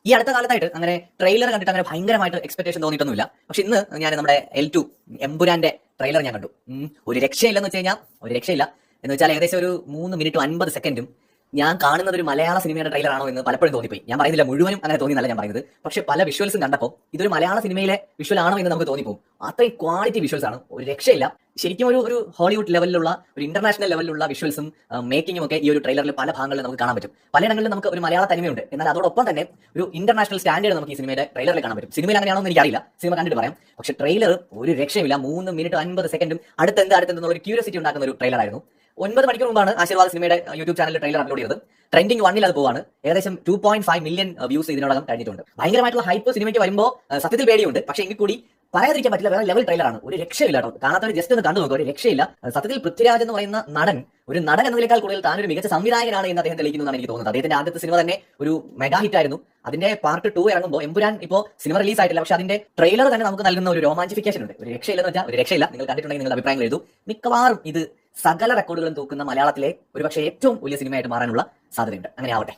ഈ അടുത്ത കാലത്തായിട്ട് അങ്ങനെ ട്രെയിലർ കണ്ടിട്ട് അങ്ങനെ ഭയങ്കരമായിട്ട് എക്സ്പെക്ടേഷൻ തോന്നിയിട്ടൊന്നുമില്ല. പക്ഷെ ഇന്ന് ഞാൻ നമ്മുടെ L2 എമ്പുരാന്റെ ട്രെയിലർ ഞാൻ കണ്ടു. ഒരു രക്ഷയില്ലെന്ന് വെച്ച് കഴിഞ്ഞാൽ ഒരു രക്ഷയില്ല എന്ന് വെച്ചാൽ ഏകദേശം ഒരു 3 മിനിറ്റും 50 സെക്കൻഡും ഞാൻ കാണുന്നത് ഒരു മലയാള സിനിമയുടെ ട്രെയിലർ ആണോ എന്ന് പലപ്പോഴും തോന്നിപ്പോയി. ഞാൻ പറയുന്നില്ല മുഴുവനും അങ്ങനെ തോന്നിയെന്നല്ല ഞാൻ പറയുന്നത്. പക്ഷെ പല വിഷ്വൽസും കണ്ടപ്പോൾ ഇതൊരു മലയാള സിനിമയിലെ വിഷ്വൽ ആണോ എന്ന് നമുക്ക് തോന്നിപ്പോകും. അത്രയും ക്വാളിറ്റി വിഷ്വൽസ് ആണ്, ഒരു രക്ഷയില്ല. ശരിക്കും ഒരു ഹോളിവുഡ് ലെവലിലുള്ള ഒരു ഇന്റർനാഷണൽ ലെവലിലുള്ള വിഷ്വൽസും മേക്കിങ്ങും ഒക്കെ ഈ ഒരു ട്രെയിലറിൽ പല ഭാഗങ്ങളിൽ നമുക്ക് കാണാൻ പറ്റും. പലയിടങ്ങളിലും നമുക്ക് ഒരു മലയാള തനിമയുണ്ട്, എന്നാൽ അതോടൊപ്പം തന്നെ ഒരു ഇന്റർനാഷണൽ സ്റ്റാൻഡേർഡ് നമുക്ക് ഈ സിനിമയുടെ ട്രെയിലറിൽ കാണാൻ പറ്റും. സിനിമയിൽ അങ്ങനെയാണോ എന്ന് എനിക്കറിയില്ല, സിനിമ കണ്ടിട്ട് പറയാം. പക്ഷെ ട്രെയിലർ ഒരു രക്ഷയില്ല. 3 മിനിറ്റ് 50 സെക്കൻഡും അടുത്തെന്നുള്ള ഒരു ക്യൂരിയോസിറ്റി ഉണ്ടാക്കുന്ന ഒരു ട്രെയിലർ ആയിരുന്നു. 9 മണിക്കൂർ മുമ്പാണ് ആശീർവാദ് സിനിമയുടെ യൂട്യൂബ് ചാനലിൽ ട്രെയിലർ അപ്ലോഡ് ചെയ്തത്. ട്രെൻഡിംഗ് 1 അത് പോവാണ്. ഏകദേശം 2.5 മില്യൺ വ്യൂസ് ഇതിനോടകം കഴിഞ്ഞിട്ടുണ്ട്. ഭയങ്കരമായിട്ടുള്ള ഹൈപ്പ് സിനിമയ്ക്ക് വരുമ്പോൾ സത്യത്തിൽ പേടിയുണ്ട്. പക്ഷെ എങ്കിൽ കൂടി പറയാതിരിക്കാൻ പറ്റില്ല, വേറെ ലെവൽ ട്രെയിലറാണ്. ഒരു രക്ഷയില്ല കേട്ടോ. കാണാത്തവർ ജസ്റ്റ് ഒന്ന് കണ്ടു നോക്കുക, ഒരു രക്ഷയില്ല. സത്യത്തിൽ പൃഥ്വിരാജ് എന്ന് പറയുന്ന നടൻ ഒരു നടൻ എന്നതിനേക്കാൾ കൂടുതൽ താനൊരു മികച്ച സംവിധായകനാണ് എന്ന് അദ്ദേഹം തെളിയിക്കുന്നതാണ് എനിക്ക് തോന്നുന്നത്. അദ്ദേഹത്തിന്റെ ആദ്യത്തെ സിനിമ തന്നെ ഒരു മെഗാ ഹിറ്റ് ആയിരുന്നു. അതിന്റെ പാർട്ട് 2 ഇറങ്ങുമ്പോൾ എമ്പുരാൻ ഇപ്പോൾ സിനിമ റിലീസ് ആയിട്ടില്ല, പക്ഷെ അതിന്റെ ട്രെയിലർ തന്നെ നമുക്ക് നൽകുന്ന ഒരു രോമാഞ്ചിഫിക്കേഷൻ ഉണ്ട്. ഒരു രക്ഷയില്ലെന്ന് വെച്ചാൽ ഒരു രക്ഷയില്ല. നിങ്ങൾ കണ്ടിട്ടുണ്ടെങ്കിൽ നിങ്ങളുടെ അഭിപ്രായങ്ങൾ എഴുതൂ. മിക്കവാറും ഇത് സകല റെക്കോർഡുകളും തൂക്കുന്ന മലയാളത്തിലെ ഒരുപക്ഷെ ഏറ്റവും വലിയ സിനിമയായിട്ട് മാറാനുള്ള സാധ്യതയുണ്ട്. അങ്ങനെ ആവട്ടെ.